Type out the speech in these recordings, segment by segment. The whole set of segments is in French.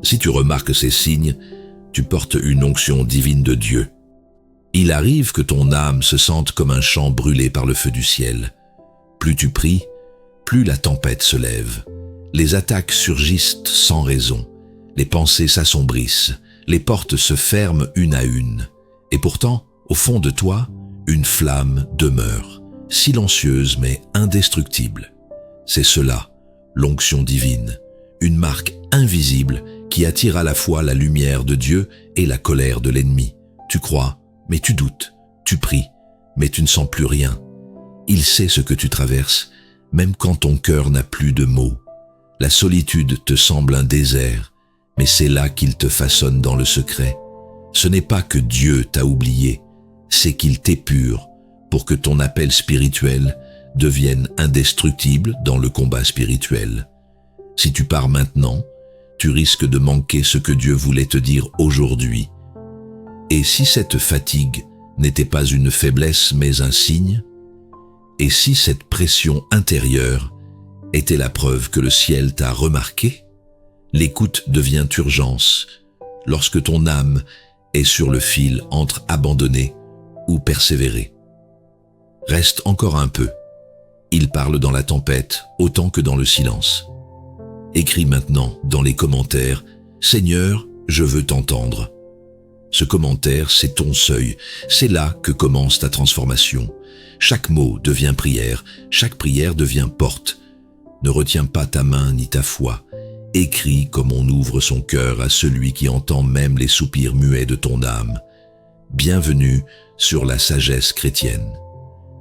Si tu remarques ces signes, tu portes une onction divine de Dieu. Il arrive que ton âme se sente comme un champ brûlé par le feu du ciel. Plus tu pries, plus la tempête se lève. Les attaques surgissent sans raison. Les pensées s'assombrissent. Les portes se ferment une à une. Et pourtant, au fond de toi, une flamme demeure, silencieuse mais indestructible. C'est cela, l'onction divine, une marque invisible qui attire à la fois la lumière de Dieu et la colère de l'ennemi. Tu crois, mais tu doutes. Tu pries, mais tu ne sens plus rien. Il sait ce que tu traverses, même quand ton cœur n'a plus de mots. La solitude te semble un désert, mais c'est là qu'il te façonne dans le secret. Ce n'est pas que Dieu t'a oublié, c'est qu'il t'épure pour que ton appel spirituel devienne indestructible dans le combat spirituel. Si tu pars maintenant, tu risques de manquer ce que Dieu voulait te dire aujourd'hui. Et si cette fatigue n'était pas une faiblesse mais un signe? Et si cette pression intérieure était la preuve que le ciel t'a remarqué? L'écoute devient urgence lorsque ton âme est sur le fil entre abandonner ou persévérer. Reste encore un peu. Il parle dans la tempête autant que dans le silence. Écris maintenant dans les commentaires « Seigneur, je veux t'entendre ». Ce commentaire, c'est ton seuil. C'est là que commence ta transformation. Chaque mot devient prière, chaque prière devient porte. Ne retiens pas ta main ni ta foi. Écris comme on ouvre son cœur à celui qui entend même les soupirs muets de ton âme. Bienvenue sur la sagesse chrétienne.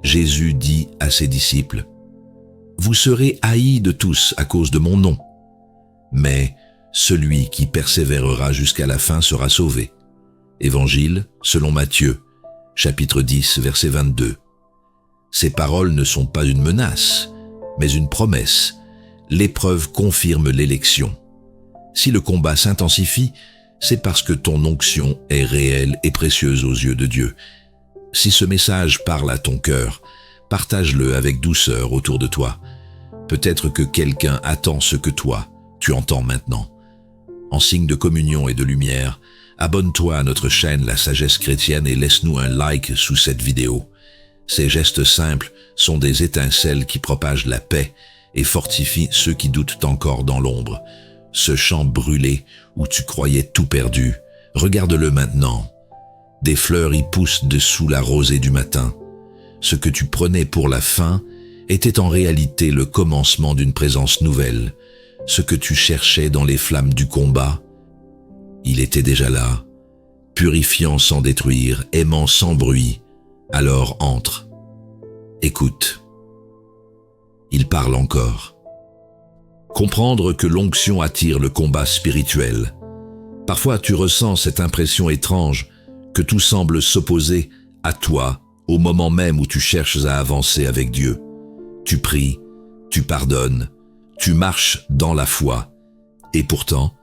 Jésus dit à ses disciples « Vous serez haïs de tous à cause de mon nom, mais celui qui persévérera jusqu'à la fin sera sauvé. » Évangile selon Matthieu, chapitre 10, verset 22. Ces paroles ne sont pas une menace, mais une promesse. L'épreuve confirme l'élection. Si le combat s'intensifie, c'est parce que ton onction est réelle et précieuse aux yeux de Dieu. Si ce message parle à ton cœur, partage-le avec douceur autour de toi. Peut-être que quelqu'un attend ce que toi, tu entends maintenant. En signe de communion et de lumière, abonne-toi à notre chaîne La Sagesse Chrétienne et laisse-nous un like sous cette vidéo. Ces gestes simples sont des étincelles qui propagent la paix et fortifient ceux qui doutent encore dans l'ombre. Ce champ brûlé où tu croyais tout perdu, regarde-le maintenant. Des fleurs y poussent dessous la rosée du matin. Ce que tu prenais pour la fin était en réalité le commencement d'une présence nouvelle. Ce que tu cherchais dans les flammes du combat, il était déjà là, purifiant sans détruire, aimant sans bruit. Alors entre, écoute. Il parle encore. Comprendre que l'onction attire le combat spirituel. Parfois tu ressens cette impression étrange que tout semble s'opposer à toi au moment même où tu cherches à avancer avec Dieu. Tu pries, tu pardonnes, tu marches dans la foi, et pourtant,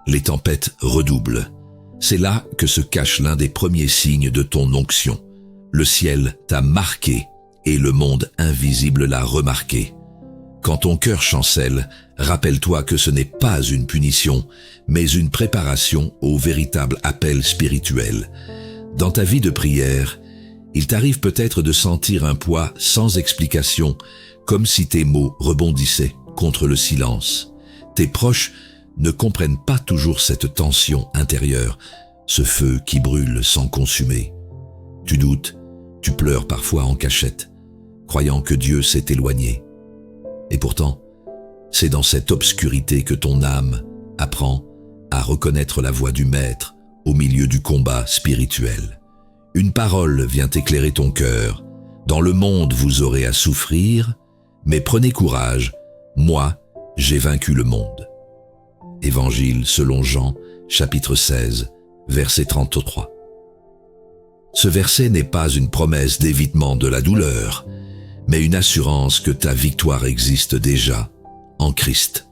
les tempêtes redoublent. C'est là que se cache l'un des premiers signes de ton onction. Le ciel t'a marqué et le monde invisible l'a remarqué. Quand ton cœur chancelle, rappelle-toi que ce n'est pas une punition, mais une préparation au véritable appel spirituel. Dans ta vie de prière, il t'arrive peut-être de sentir un poids sans explication, comme si tes mots rebondissaient contre le silence. Tes proches ne comprennent pas toujours cette tension intérieure, ce feu qui brûle sans consumer. Tu doutes, tu pleures parfois en cachette, croyant que Dieu s'est éloigné. Et pourtant, c'est dans cette obscurité que ton âme apprend à reconnaître la voix du Maître au milieu du combat spirituel. Une parole vient éclairer ton cœur. Dans le monde, vous aurez à souffrir, mais prenez courage, moi, j'ai vaincu le monde. Évangile selon Jean, chapitre 16, verset 33. Ce verset n'est pas une promesse d'évitement de la douleur, mais une assurance que ta victoire existe déjà en Christ.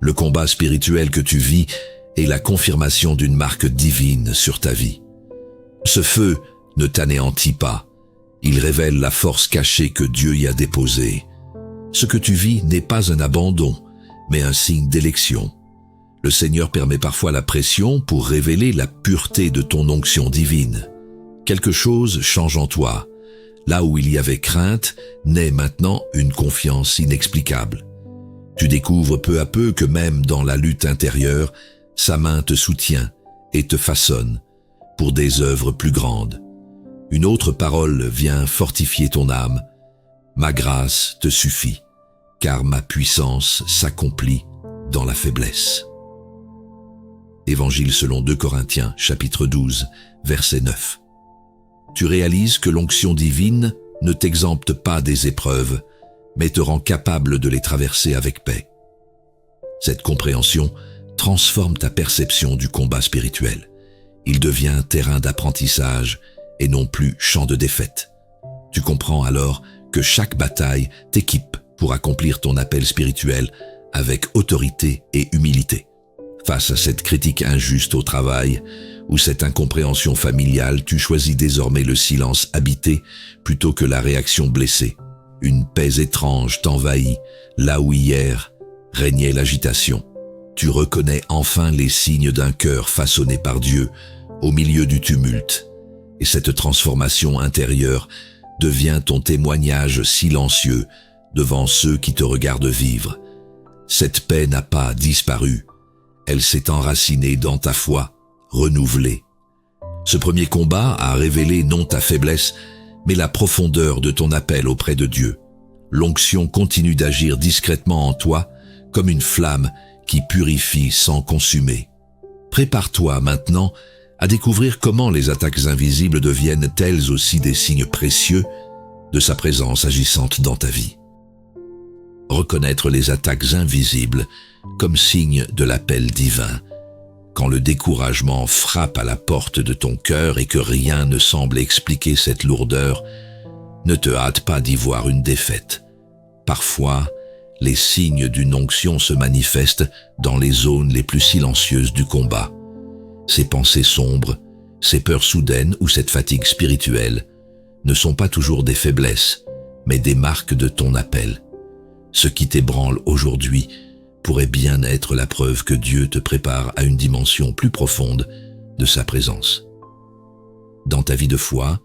Le combat spirituel que tu vis est la confirmation d'une marque divine sur ta vie. Ce feu ne t'anéantit pas, il révèle la force cachée que Dieu y a déposée. Ce que tu vis n'est pas un abandon, mais un signe d'élection. Le Seigneur permet parfois la pression pour révéler la pureté de ton onction divine. Quelque chose change en toi. Là où il y avait crainte, naît maintenant une confiance inexplicable. Tu découvres peu à peu que même dans la lutte intérieure, sa main te soutient et te façonne pour des œuvres plus grandes. Une autre parole vient fortifier ton âme. Ma grâce te suffit, car ma puissance s'accomplit dans la faiblesse. Évangile selon 2 Corinthiens, chapitre 12, verset 9. Tu réalises que l'onction divine ne t'exempte pas des épreuves, mais te rend capable de les traverser avec paix. Cette compréhension transforme ta perception du combat spirituel. Il devient terrain d'apprentissage et non plus champ de défaite. Tu comprends alors que chaque bataille t'équipe pour accomplir ton appel spirituel avec autorité et humilité. Face à cette critique injuste au travail ou cette incompréhension familiale, tu choisis désormais le silence habité plutôt que la réaction blessée. Une paix étrange t'envahit là où hier régnait l'agitation. Tu reconnais enfin les signes d'un cœur façonné par Dieu au milieu du tumulte. Et cette transformation intérieure devient ton témoignage silencieux devant ceux qui te regardent vivre. Cette paix n'a pas disparu. Elle s'est enracinée dans ta foi, renouvelée. Ce premier combat a révélé non ta faiblesse, mais la profondeur de ton appel auprès de Dieu. L'onction continue d'agir discrètement en toi, comme une flamme qui purifie sans consumer. Prépare-toi maintenant à découvrir comment les attaques invisibles deviennent elles aussi des signes précieux de sa présence agissante dans ta vie. Reconnaître les attaques invisibles comme signe de l'appel divin. Quand le découragement frappe à la porte de ton cœur et que rien ne semble expliquer cette lourdeur, ne te hâte pas d'y voir une défaite. Parfois, les signes d'une onction se manifestent dans les zones les plus silencieuses du combat. Ces pensées sombres, ces peurs soudaines ou cette fatigue spirituelle ne sont pas toujours des faiblesses, mais des marques de ton appel. Ce qui t'ébranle aujourd'hui pourrait bien être la preuve que Dieu te prépare à une dimension plus profonde de sa présence. Dans ta vie de foi,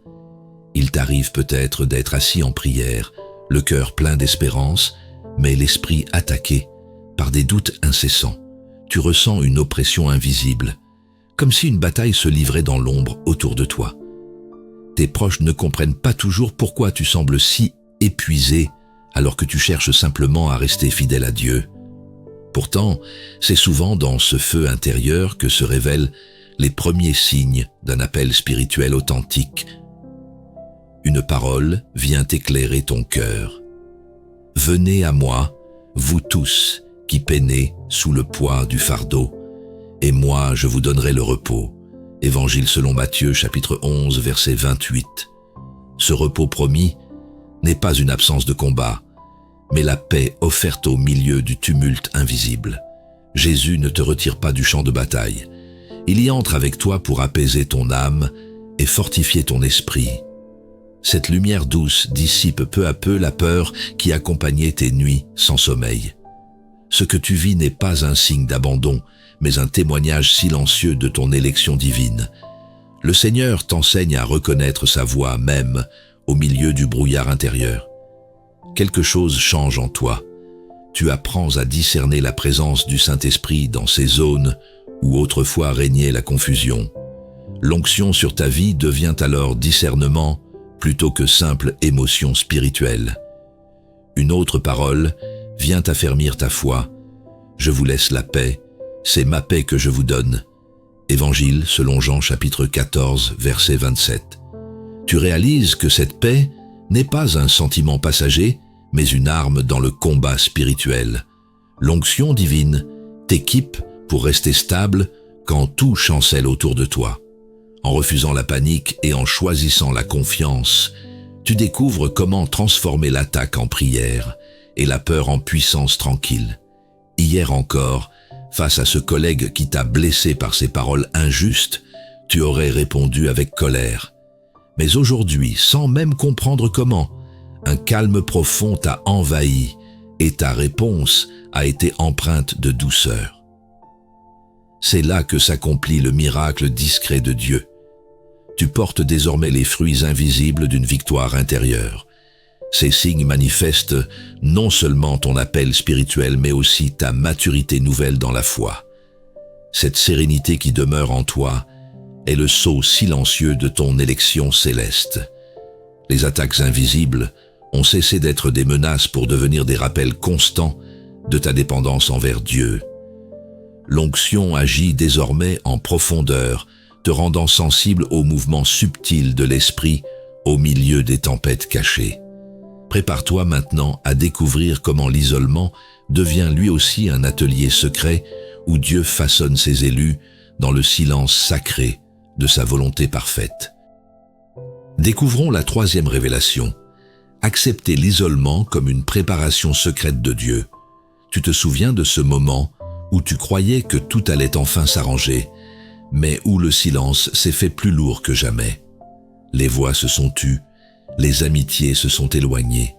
il t'arrive peut-être d'être assis en prière, le cœur plein d'espérance, mais l'esprit attaqué par des doutes incessants. Tu ressens une oppression invisible, comme si une bataille se livrait dans l'ombre autour de toi. Tes proches ne comprennent pas toujours pourquoi tu sembles si épuisé alors que tu cherches simplement à rester fidèle à Dieu. Pourtant, c'est souvent dans ce feu intérieur que se révèlent les premiers signes d'un appel spirituel authentique. Une parole vient éclairer ton cœur. « Venez à moi, vous tous qui peinez sous le poids du fardeau, et moi je vous donnerai le repos. » Évangile selon Matthieu, chapitre 11, verset 28. Ce repos promis n'est pas une absence de combat, mais la paix offerte au milieu du tumulte invisible. Jésus ne te retire pas du champ de bataille. Il y entre avec toi pour apaiser ton âme et fortifier ton esprit. Cette lumière douce dissipe peu à peu la peur qui accompagnait tes nuits sans sommeil. Ce que tu vis n'est pas un signe d'abandon, mais un témoignage silencieux de ton élection divine. Le Seigneur t'enseigne à reconnaître sa voix même au milieu du brouillard intérieur. Quelque chose change en toi. Tu apprends à discerner la présence du Saint-Esprit dans ces zones où autrefois régnait la confusion. L'onction sur ta vie devient alors discernement plutôt que simple émotion spirituelle. Une autre parole vient affermir ta foi. Je vous laisse la paix, c'est ma paix que je vous donne. Évangile selon Jean chapitre 14, verset 27. Tu réalises que cette paix n'est pas un sentiment passager, mais une arme dans le combat spirituel. L'onction divine t'équipe pour rester stable quand tout chancelle autour de toi. En refusant la panique et en choisissant la confiance, tu découvres comment transformer l'attaque en prière et la peur en puissance tranquille. Hier encore, face à ce collègue qui t'a blessé par ses paroles injustes, tu aurais répondu avec colère. Mais aujourd'hui, sans même comprendre comment, un calme profond t'a envahi et ta réponse a été empreinte de douceur. C'est là que s'accomplit le miracle discret de Dieu. Tu portes désormais les fruits invisibles d'une victoire intérieure. Ces signes manifestent non seulement ton appel spirituel, mais aussi ta maturité nouvelle dans la foi. Cette sérénité qui demeure en toi est le sceau silencieux de ton élection céleste. Les attaques invisibles ont cessé d'être des menaces pour devenir des rappels constants de ta dépendance envers Dieu. L'onction agit désormais en profondeur, te rendant sensible aux mouvements subtils de l'esprit au milieu des tempêtes cachées. Prépare-toi maintenant à découvrir comment l'isolement devient lui aussi un atelier secret où Dieu façonne ses élus dans le silence sacré de sa volonté parfaite. Découvrons la troisième révélation. Accepter l'isolement comme une préparation secrète de Dieu. Tu te souviens de ce moment où tu croyais que tout allait enfin s'arranger, mais où le silence s'est fait plus lourd que jamais. Les voix se sont tues, les amitiés se sont éloignées,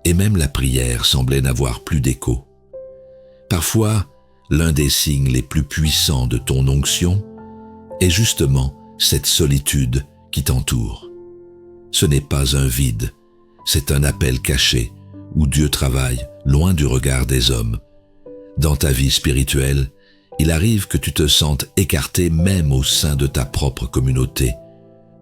et même la prière semblait n'avoir plus d'écho. Parfois, l'un des signes les plus puissants de ton onction est justement cette solitude qui t'entoure. Ce n'est pas un vide, c'est un appel caché où Dieu travaille loin du regard des hommes. Dans ta vie spirituelle, il arrive que tu te sentes écarté même au sein de ta propre communauté.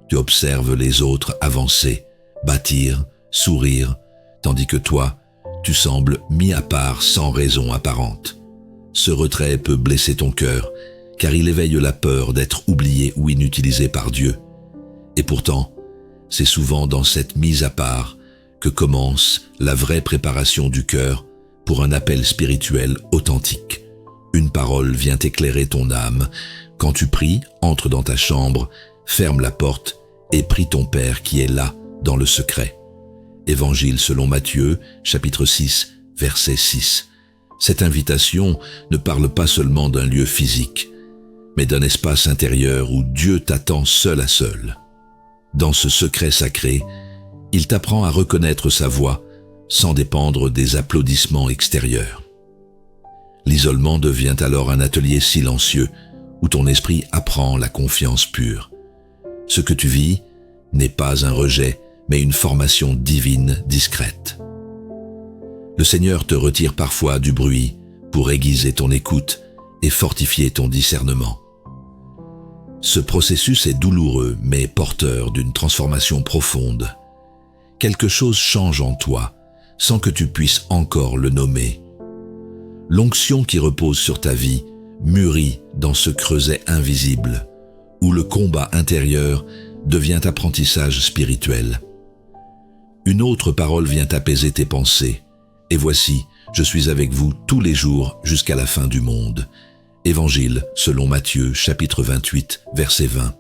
Tu observes les autres avancer, bâtir, sourire, tandis que toi, tu sembles mis à part sans raison apparente. Ce retrait peut blesser ton cœur, car il éveille la peur d'être oublié ou inutilisé par Dieu. Et pourtant, c'est souvent dans cette mise à part que commence la vraie préparation du cœur pour un appel spirituel authentique. Une parole vient éclairer ton âme. Quand tu pries, entre dans ta chambre, ferme la porte et prie ton Père qui est là, dans le secret. Évangile selon Matthieu, chapitre 6, verset 6. Cette invitation ne parle pas seulement d'un lieu physique, mais d'un espace intérieur où Dieu t'attend seul à seul. Dans ce secret sacré, il t'apprend à reconnaître sa voix sans dépendre des applaudissements extérieurs. L'isolement devient alors un atelier silencieux où ton esprit apprend la confiance pure. Ce que tu vis n'est pas un rejet, mais une formation divine discrète. Le Seigneur te retire parfois du bruit pour aiguiser ton écoute et fortifier ton discernement. Ce processus est douloureux, mais porteur d'une transformation profonde. Quelque chose change en toi, sans que tu puisses encore le nommer. L'onction qui repose sur ta vie mûrit dans ce creuset invisible, où le combat intérieur devient apprentissage spirituel. Une autre parole vient apaiser tes pensées. Et voici, je suis avec vous tous les jours jusqu'à la fin du monde. Évangile selon Matthieu, chapitre 28, verset 20.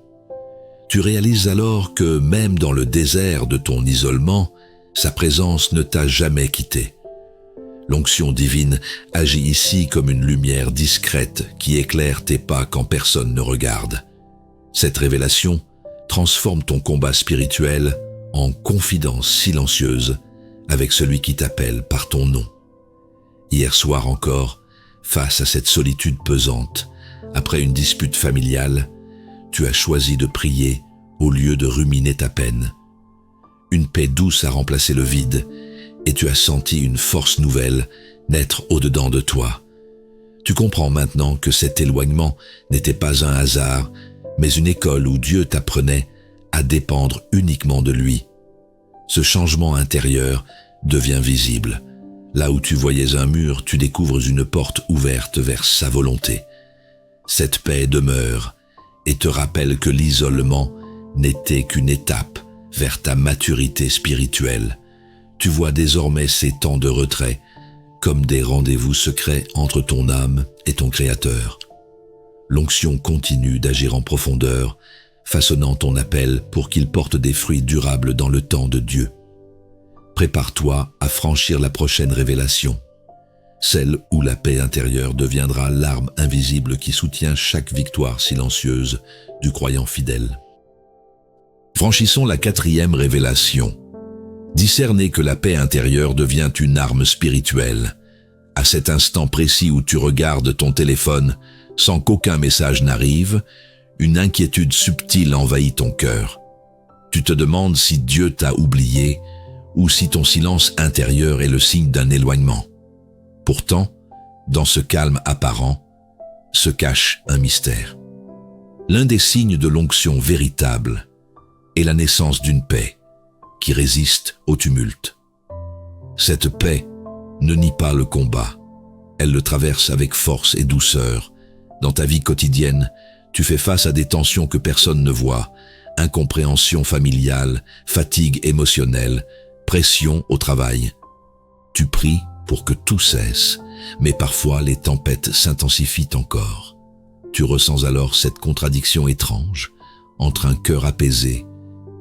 Tu réalises alors que même dans le désert de ton isolement, sa présence ne t'a jamais quitté. L'onction divine agit ici comme une lumière discrète qui éclaire tes pas quand personne ne regarde. Cette révélation transforme ton combat spirituel en confidence silencieuse avec celui qui t'appelle par ton nom. Hier soir encore, face à cette solitude pesante, après une dispute familiale, tu as choisi de prier au lieu de ruminer ta peine. Une paix douce a remplacé le vide et tu as senti une force nouvelle naître au-dedans de toi. Tu comprends maintenant que cet éloignement n'était pas un hasard, mais une école où Dieu t'apprenait à dépendre uniquement de lui. Ce changement intérieur devient visible. Là où tu voyais un mur, tu découvres une porte ouverte vers sa volonté. Cette paix demeure et te rappelle que l'isolement n'était qu'une étape vers ta maturité spirituelle. Tu vois désormais ces temps de retrait comme des rendez-vous secrets entre ton âme et ton Créateur. L'onction continue d'agir en profondeur, façonnant ton appel pour qu'il porte des fruits durables dans le temps de Dieu. Prépare-toi à franchir la prochaine révélation, celle où la paix intérieure deviendra l'arme invisible qui soutient chaque victoire silencieuse du croyant fidèle. Franchissons la quatrième révélation. Discerner que la paix intérieure devient une arme spirituelle. À cet instant précis où tu regardes ton téléphone, Sans qu'aucun message n'arrive, une inquiétude subtile envahit ton cœur. Tu te demandes si Dieu t'a oublié ou si ton silence intérieur est le signe d'un éloignement. Pourtant, dans ce calme apparent, se cache un mystère. L'un des signes de l'onction véritable est la naissance d'une paix qui résiste au tumulte. Cette paix ne nie pas le combat, elle le traverse avec force et douceur. Dans ta vie quotidienne, tu fais face à des tensions que personne ne voit, incompréhension familiale, fatigue émotionnelle, pression au travail. Tu pries pour que tout cesse, mais parfois les tempêtes s'intensifient encore. Tu ressens alors cette contradiction étrange entre un cœur apaisé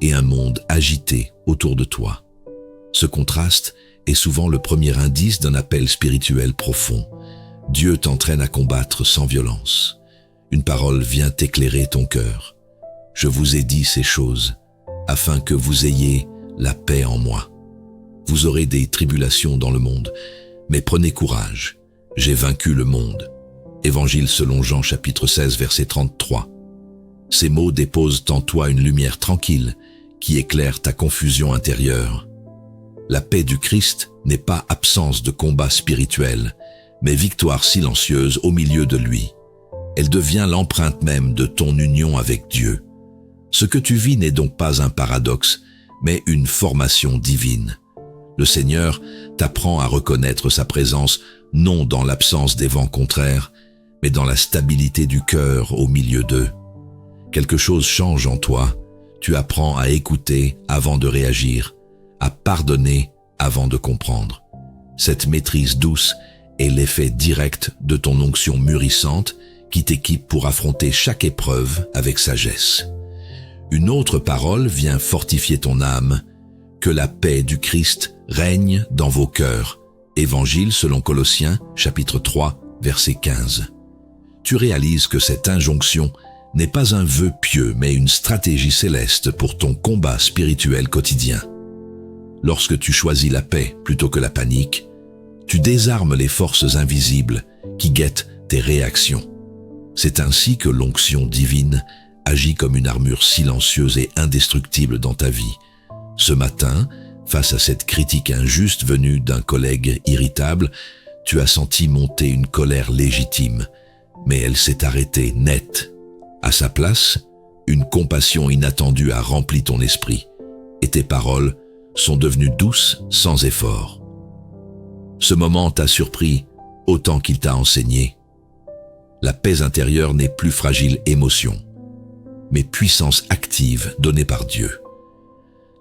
et un monde agité autour de toi. Ce contraste est souvent le premier indice d'un appel spirituel profond. Dieu t'entraîne à combattre sans violence. Une parole vient éclairer ton cœur. Je vous ai dit ces choses, afin que vous ayez la paix en moi. Vous aurez des tribulations dans le monde, mais prenez courage, j'ai vaincu le monde. Évangile selon Jean chapitre 16 verset 33. Ces mots déposent en toi une lumière tranquille qui éclaire ta confusion intérieure. La paix du Christ n'est pas absence de combat spirituel, mais victoire silencieuse au milieu de lui. Elle devient l'empreinte même de ton union avec Dieu. Ce que tu vis n'est donc pas un paradoxe, mais une formation divine. Le Seigneur t'apprend à reconnaître sa présence non dans l'absence des vents contraires, mais dans la stabilité du cœur au milieu d'eux. Quelque chose change en toi, tu apprends à écouter avant de réagir, à pardonner avant de comprendre. Cette maîtrise douce est l'effet direct de ton onction mûrissante qui t'équipe pour affronter chaque épreuve avec sagesse. Une autre parole vient fortifier ton âme, que la paix du Christ règne dans vos cœurs. Évangile selon Colossiens, chapitre 3, verset 15. Tu réalises que cette injonction n'est pas un vœu pieux, mais une stratégie céleste pour ton combat spirituel quotidien. Lorsque tu choisis la paix plutôt que la panique, tu désarmes les forces invisibles qui guettent tes réactions. C'est ainsi que l'onction divine agit comme une armure silencieuse et indestructible dans ta vie. Ce matin, face à cette critique injuste venue d'un collègue irritable, tu as senti monter une colère légitime, mais elle s'est arrêtée net. À sa place, une compassion inattendue a rempli ton esprit, et tes paroles sont devenues douces sans effort. Ce moment t'a surpris autant qu'il t'a enseigné. La paix intérieure n'est plus fragile émotion, mais puissance active donnée par Dieu.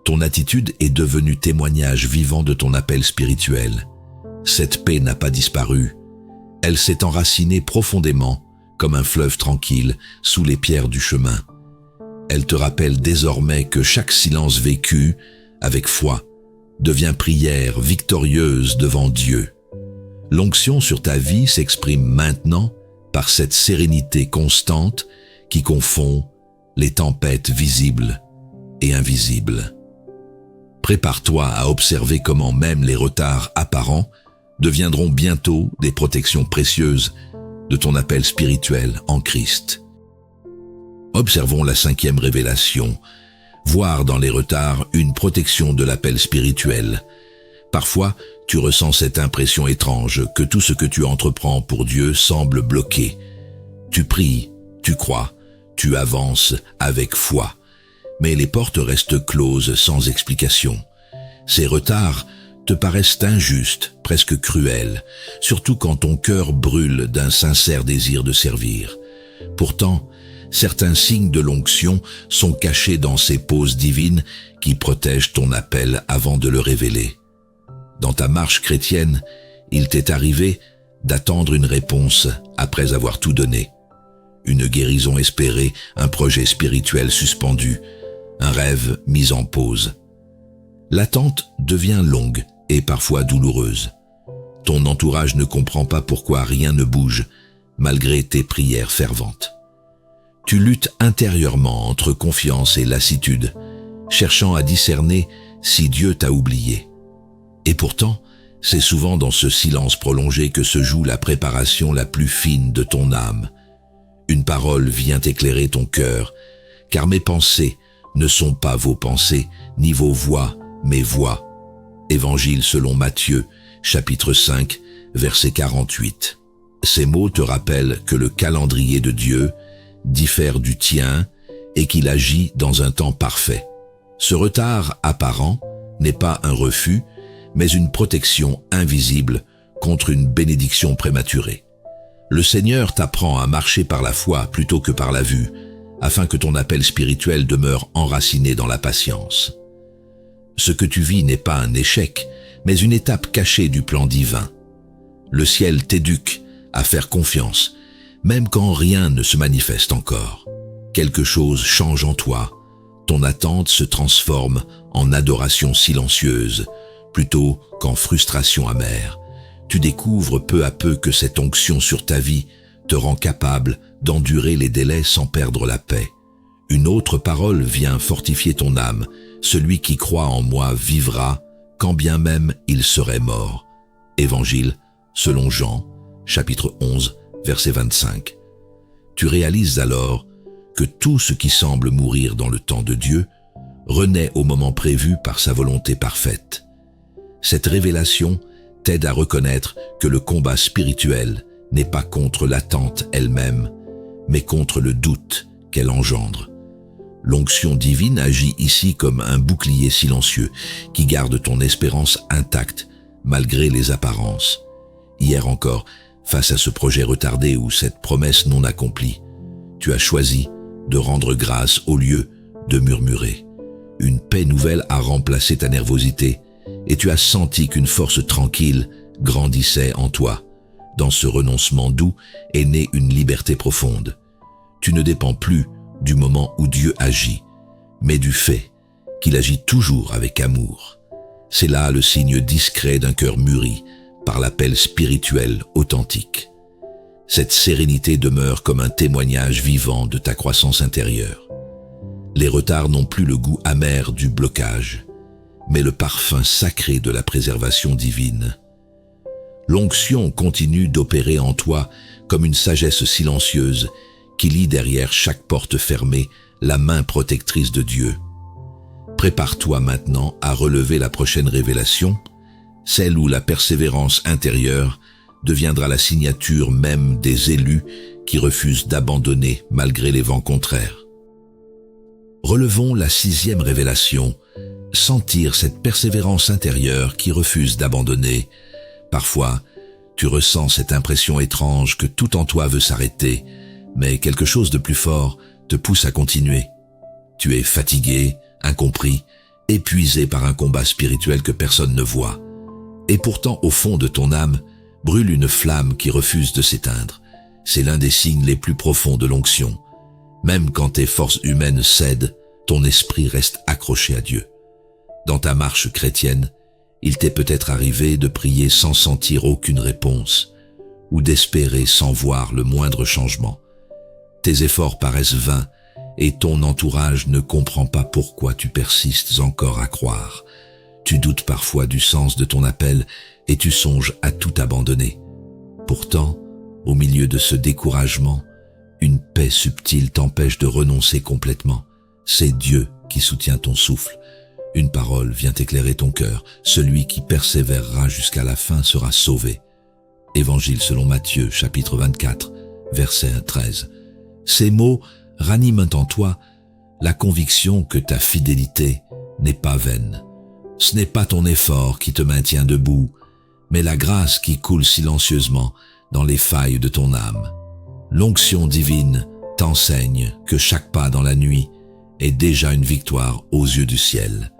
Ton attitude est devenue témoignage vivant de ton appel spirituel. Cette paix n'a pas disparu. Elle s'est enracinée profondément, comme un fleuve tranquille, sous les pierres du chemin. Elle te rappelle désormais que chaque silence vécu, avec foi, devient prière victorieuse devant Dieu. L'onction sur ta vie s'exprime maintenant par cette sérénité constante qui confond les tempêtes visibles et invisibles. Prépare-toi à observer comment même les retards apparents deviendront bientôt des protections précieuses de ton appel spirituel en Christ. Observons la 5e révélation, voir dans les retards une protection de l'appel spirituel. Parfois, tu ressens cette impression étrange que tout ce que tu entreprends pour Dieu semble bloqué. Tu pries, tu crois, tu avances avec foi, mais les portes restent closes sans explication. Ces retards te paraissent injustes, presque cruels, surtout quand ton cœur brûle d'un sincère désir de servir. Pourtant, certains signes de l'onction sont cachés dans ces pauses divines qui protègent ton appel avant de le révéler. Dans ta marche chrétienne, il t'est arrivé d'attendre une réponse après avoir tout donné. Une guérison espérée, un projet spirituel suspendu, un rêve mis en pause. L'attente devient longue et parfois douloureuse. Ton entourage ne comprend pas pourquoi rien ne bouge, malgré tes prières ferventes. Tu luttes intérieurement entre confiance et lassitude, cherchant à discerner si Dieu t'a oublié. Et pourtant, c'est souvent dans ce silence prolongé que se joue la préparation la plus fine de ton âme, Une parole vient éclairer ton cœur, car mes pensées ne sont pas vos pensées, ni vos voix, mes voix. Évangile selon Matthieu, chapitre 5, verset 48. Ces mots te rappellent que le calendrier de Dieu diffère du tien et qu'il agit dans un temps parfait. Ce retard apparent n'est pas un refus, mais une protection invisible contre une bénédiction prématurée. Le Seigneur t'apprend à marcher par la foi plutôt que par la vue, afin que ton appel spirituel demeure enraciné dans la patience. Ce que tu vis n'est pas un échec, mais une étape cachée du plan divin. Le ciel t'éduque à faire confiance, même quand rien ne se manifeste encore. Quelque chose change en toi. Ton attente se transforme en adoration silencieuse, plutôt qu'en frustration amère. Tu découvres peu à peu que cette onction sur ta vie te rend capable d'endurer les délais sans perdre la paix. Une autre parole vient fortifier ton âme. Celui qui croit en moi vivra, quand bien même il serait mort. Évangile selon Jean, chapitre 11, verset 25. Tu réalises alors que tout ce qui semble mourir dans le temps de Dieu renaît au moment prévu par sa volonté parfaite. Cette révélation t'aide à reconnaître que le combat spirituel n'est pas contre l'attente elle-même, mais contre le doute qu'elle engendre. L'onction divine agit ici comme un bouclier silencieux qui garde ton espérance intacte malgré les apparences. Hier encore, face à ce projet retardé ou cette promesse non accomplie, tu as choisi de rendre grâce au lieu de murmurer. Une paix nouvelle a remplacé ta nervosité et tu as senti qu'une force tranquille grandissait en toi. Dans ce renoncement doux est née une liberté profonde. Tu ne dépends plus du moment où Dieu agit, mais du fait qu'il agit toujours avec amour. C'est là le signe discret d'un cœur mûri par l'appel spirituel authentique. Cette sérénité demeure comme un témoignage vivant de ta croissance intérieure. Les retards n'ont plus le goût amer du blocage, mais le parfum sacré de la préservation divine. L'onction continue d'opérer en toi comme une sagesse silencieuse qui lit derrière chaque porte fermée la main protectrice de Dieu. Prépare-toi maintenant à relever la prochaine révélation, celle où la persévérance intérieure deviendra la signature même des élus qui refusent d'abandonner malgré les vents contraires. Relevons la 6e révélation, sentir cette persévérance intérieure qui refuse d'abandonner. Parfois, tu ressens cette impression étrange que tout en toi veut s'arrêter, mais quelque chose de plus fort te pousse à continuer. Tu es fatigué, incompris, épuisé par un combat spirituel que personne ne voit. Et pourtant, au fond de ton âme, brûle une flamme qui refuse de s'éteindre. C'est l'un des signes les plus profonds de l'onction. Même quand tes forces humaines cèdent, ton esprit reste accroché à Dieu. Dans ta marche chrétienne, il t'est peut-être arrivé de prier sans sentir aucune réponse, ou d'espérer sans voir le moindre changement. Tes efforts paraissent vains, et ton entourage ne comprend pas pourquoi tu persistes encore à croire. Tu doutes parfois du sens de ton appel et tu songes à tout abandonner. Pourtant, au milieu de ce découragement, une paix subtile t'empêche de renoncer complètement. C'est Dieu qui soutient ton souffle. Une parole vient éclairer ton cœur. Celui qui persévérera jusqu'à la fin sera sauvé. Évangile selon Matthieu, chapitre 24, verset 13. Ces mots raniment en toi la conviction que ta fidélité n'est pas vaine. Ce n'est pas ton effort qui te maintient debout, mais la grâce qui coule silencieusement dans les failles de ton âme. L'onction divine t'enseigne que chaque pas dans la nuit est déjà une victoire aux yeux du ciel.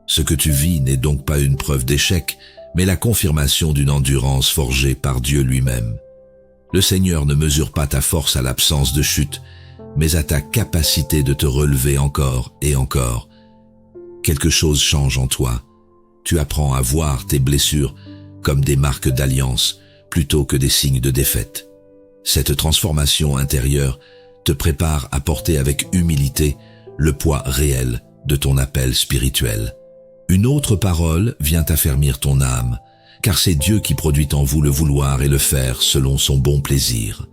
Ce que tu vis n'est donc pas une preuve d'échec, mais la confirmation d'une endurance forgée par Dieu lui-même. Le Seigneur ne mesure pas ta force à l'absence de chute, mais à ta capacité de te relever encore et encore. Quelque chose change en toi. Tu apprends à voir tes blessures comme des marques d'alliance plutôt que des signes de défaite. Cette transformation intérieure te prépare à porter avec humilité le poids réel de ton appel spirituel. Une autre parole vient affermir ton âme, car c'est Dieu qui produit en vous le vouloir et le faire selon son bon plaisir.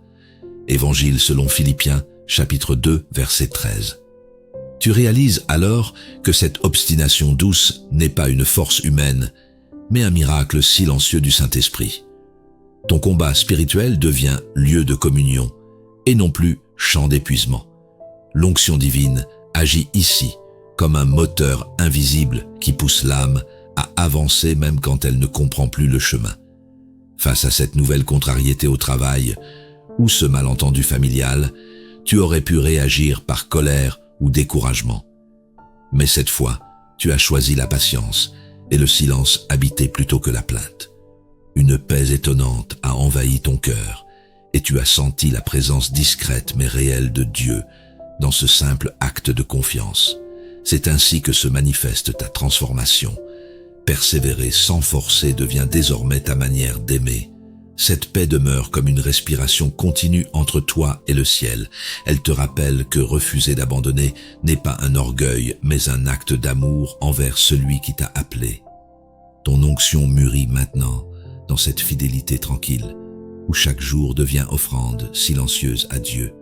Évangile selon Philippiens, chapitre 2, verset 13. Tu réalises alors que cette obstination douce n'est pas une force humaine, mais un miracle silencieux du Saint-Esprit. Ton combat spirituel devient lieu de communion, et non plus champ d'épuisement. L'onction divine agit ici comme un moteur invisible qui pousse l'âme à avancer même quand elle ne comprend plus le chemin. Face à cette nouvelle contrariété au travail ou ce malentendu familial, tu aurais pu réagir par colère ou découragement. Mais cette fois, tu as choisi la patience et le silence habité plutôt que la plainte. Une paix étonnante a envahi ton cœur et tu as senti la présence discrète mais réelle de Dieu dans ce simple acte de confiance. C'est ainsi que se manifeste ta transformation. Persévérer sans forcer devient désormais ta manière d'aimer. Cette paix demeure comme une respiration continue entre toi et le ciel. Elle te rappelle que refuser d'abandonner n'est pas un orgueil, mais un acte d'amour envers celui qui t'a appelé. Ton onction mûrit maintenant dans cette fidélité tranquille, où chaque jour devient offrande silencieuse à Dieu.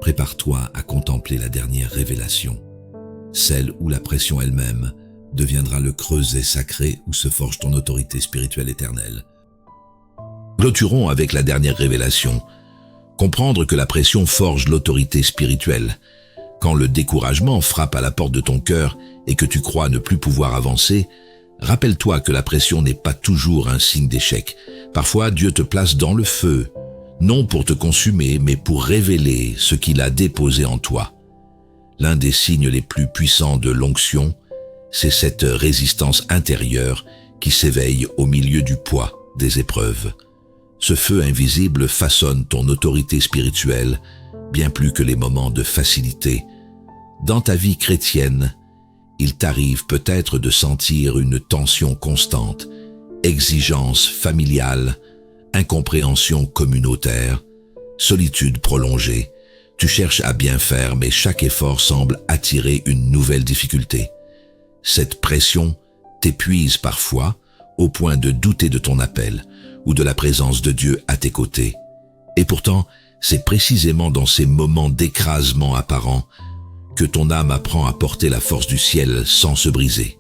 Prépare-toi à contempler la dernière révélation, celle où la pression elle-même deviendra le creuset sacré où se forge ton autorité spirituelle éternelle. Clôturons avec la dernière révélation. Comprendre que la pression forge l'autorité spirituelle. Quand le découragement frappe à la porte de ton cœur et que tu crois ne plus pouvoir avancer, rappelle-toi que la pression n'est pas toujours un signe d'échec. Parfois, Dieu te place dans le feu, non pour te consumer, mais pour révéler ce qu'il a déposé en toi. L'un des signes les plus puissants de l'onction, c'est cette résistance intérieure qui s'éveille au milieu du poids des épreuves. Ce feu invisible façonne ton autorité spirituelle bien plus que les moments de facilité. Dans ta vie chrétienne, il t'arrive peut-être de sentir une tension constante, exigence familiale, incompréhension communautaire, solitude prolongée. Tu cherches à bien faire, mais chaque effort semble attirer une nouvelle difficulté. Cette pression t'épuise parfois au point de douter de ton appel ou de la présence de Dieu à tes côtés. Et pourtant, c'est précisément dans ces moments d'écrasement apparent que ton âme apprend à porter la force du ciel sans se briser.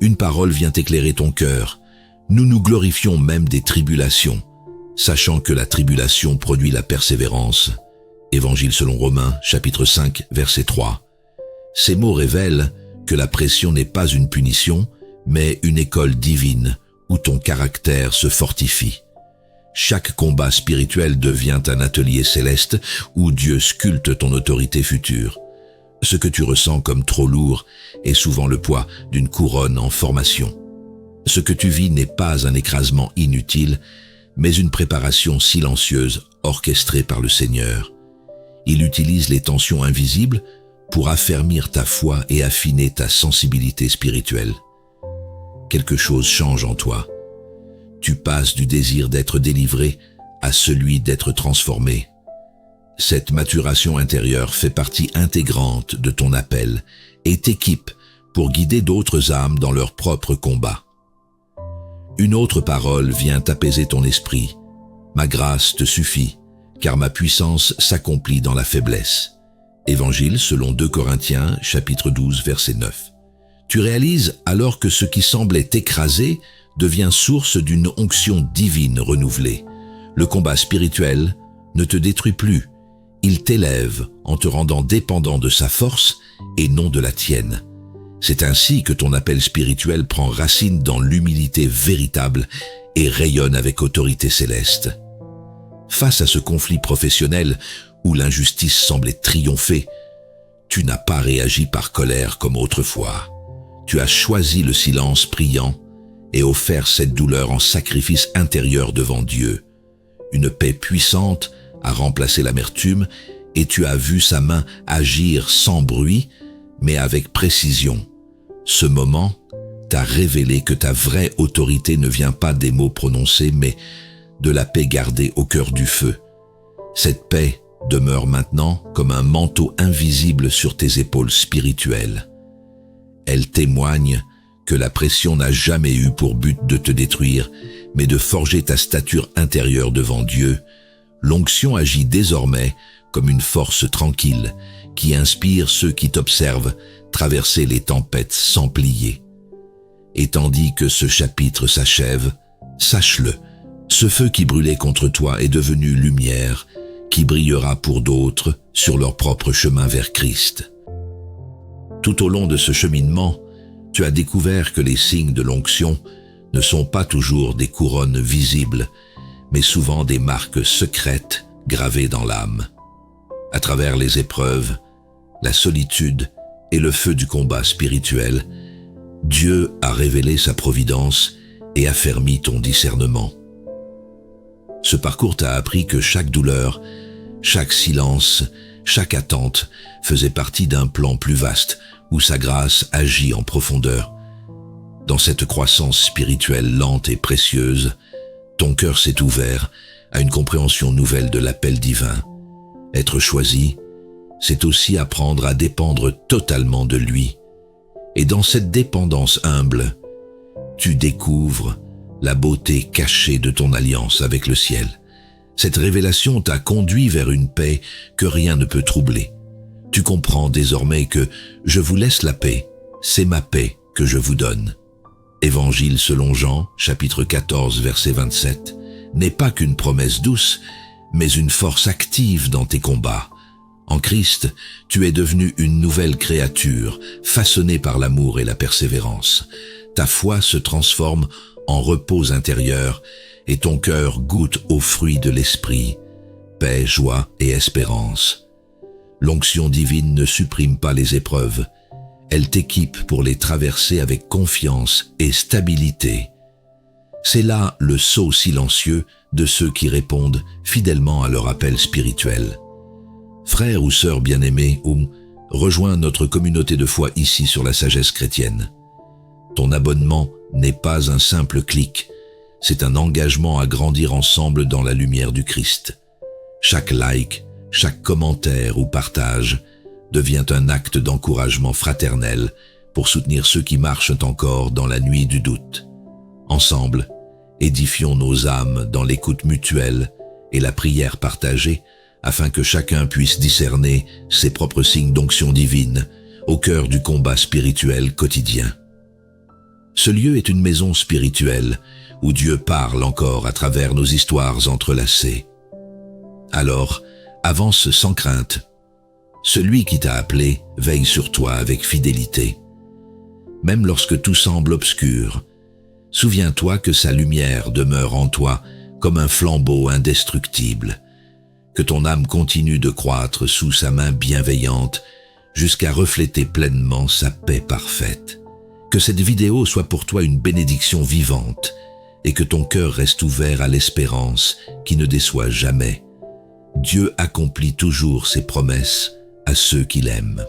Une parole vient éclairer ton cœur. Nous nous glorifions même des tribulations, sachant que la tribulation produit la persévérance. Évangile selon Romains, chapitre 5, verset 3. Ces mots révèlent que la pression n'est pas une punition, mais une école divine où ton caractère se fortifie. Chaque combat spirituel devient un atelier céleste où Dieu sculpte ton autorité future. Ce que tu ressens comme trop lourd est souvent le poids d'une couronne en formation. Ce que tu vis n'est pas un écrasement inutile, mais une préparation silencieuse orchestrée par le Seigneur. Il utilise les tensions invisibles pour affermir ta foi et affiner ta sensibilité spirituelle. Quelque chose change en toi. Tu passes du désir d'être délivré à celui d'être transformé. Cette maturation intérieure fait partie intégrante de ton appel et t'équipe pour guider d'autres âmes dans leur propre combat. Une autre parole vient apaiser ton esprit. Ma grâce te suffit, car ma puissance s'accomplit dans la faiblesse. Évangile selon 2 Corinthiens, chapitre 12, verset 9. Tu réalises alors que ce qui semblait t'écraser devient source d'une onction divine renouvelée. Le combat spirituel ne te détruit plus. Il t'élève en te rendant dépendant de sa force et non de la tienne. C'est ainsi que ton appel spirituel prend racine dans l'humilité véritable et rayonne avec autorité céleste. Face à ce conflit professionnel où l'injustice semblait triompher, tu n'as pas réagi par colère comme autrefois. Tu as choisi le silence priant et offert cette douleur en sacrifice intérieur devant Dieu. Une paix puissante a remplacé l'amertume et tu as vu sa main agir sans bruit, mais avec précision. Ce moment t'a révélé que ta vraie autorité ne vient pas des mots prononcés, mais de la paix gardée au cœur du feu. Cette paix demeure maintenant comme un manteau invisible sur tes épaules spirituelles. Elle témoigne que la pression n'a jamais eu pour but de te détruire, mais de forger ta stature intérieure devant Dieu, L'onction agit désormais comme une force tranquille qui inspire ceux qui t'observent traverser les tempêtes sans plier. Et tandis que ce chapitre s'achève, sache-le, ce feu qui brûlait contre toi est devenu lumière, qui brillera pour d'autres sur leur propre chemin vers Christ. Tout au long de ce cheminement, tu as découvert que les signes de l'onction ne sont pas toujours des couronnes visibles, mais souvent des marques secrètes gravées dans l'âme. À travers les épreuves, la solitude et le feu du combat spirituel, Dieu a révélé sa providence et affermi ton discernement. Ce parcours t'a appris que chaque douleur, chaque silence, chaque attente faisait partie d'un plan plus vaste où sa grâce agit en profondeur. Dans cette croissance spirituelle lente et précieuse, ton cœur s'est ouvert à une compréhension nouvelle de l'appel divin. Être choisi, c'est aussi apprendre à dépendre totalement de lui. Et dans cette dépendance humble, tu découvres la beauté cachée de ton alliance avec le ciel. Cette révélation t'a conduit vers une paix que rien ne peut troubler. Tu comprends désormais que « je vous laisse la paix, c'est ma paix que je vous donne ». Évangile selon Jean, chapitre 14, verset 27, n'est pas qu'une promesse douce, mais une force active dans tes combats. En Christ, tu es devenu une nouvelle créature, façonnée par l'amour et la persévérance. Ta foi se transforme en repos intérieur et ton cœur goûte aux fruits de l'esprit, paix, joie et espérance. L'onction divine ne supprime pas les épreuves, elle t'équipe pour les traverser avec confiance et stabilité. C'est là le sceau silencieux de ceux qui répondent fidèlement à leur appel spirituel. Frère ou sœur bien-aimé, rejoins notre communauté de foi ici sur la sagesse chrétienne. Ton abonnement n'est pas un simple clic, c'est un engagement à grandir ensemble dans la lumière du Christ. Chaque like, chaque commentaire ou partage devient un acte d'encouragement fraternel pour soutenir ceux qui marchent encore dans la nuit du doute. Ensemble, édifions nos âmes dans l'écoute mutuelle et la prière partagée afin que chacun puisse discerner ses propres signes d'onction divine au cœur du combat spirituel quotidien. Ce lieu est une maison spirituelle où Dieu parle encore à travers nos histoires entrelacées. Alors, avance sans crainte. Celui qui t'a appelé veille sur toi avec fidélité. Même lorsque tout semble obscur, souviens-toi que sa lumière demeure en toi comme un flambeau indestructible. Que ton âme continue de croître sous sa main bienveillante jusqu'à refléter pleinement sa paix parfaite. Que cette vidéo soit pour toi une bénédiction vivante et que ton cœur reste ouvert à l'espérance qui ne déçoit jamais. Dieu accomplit toujours ses promesses à ceux qu'il aime.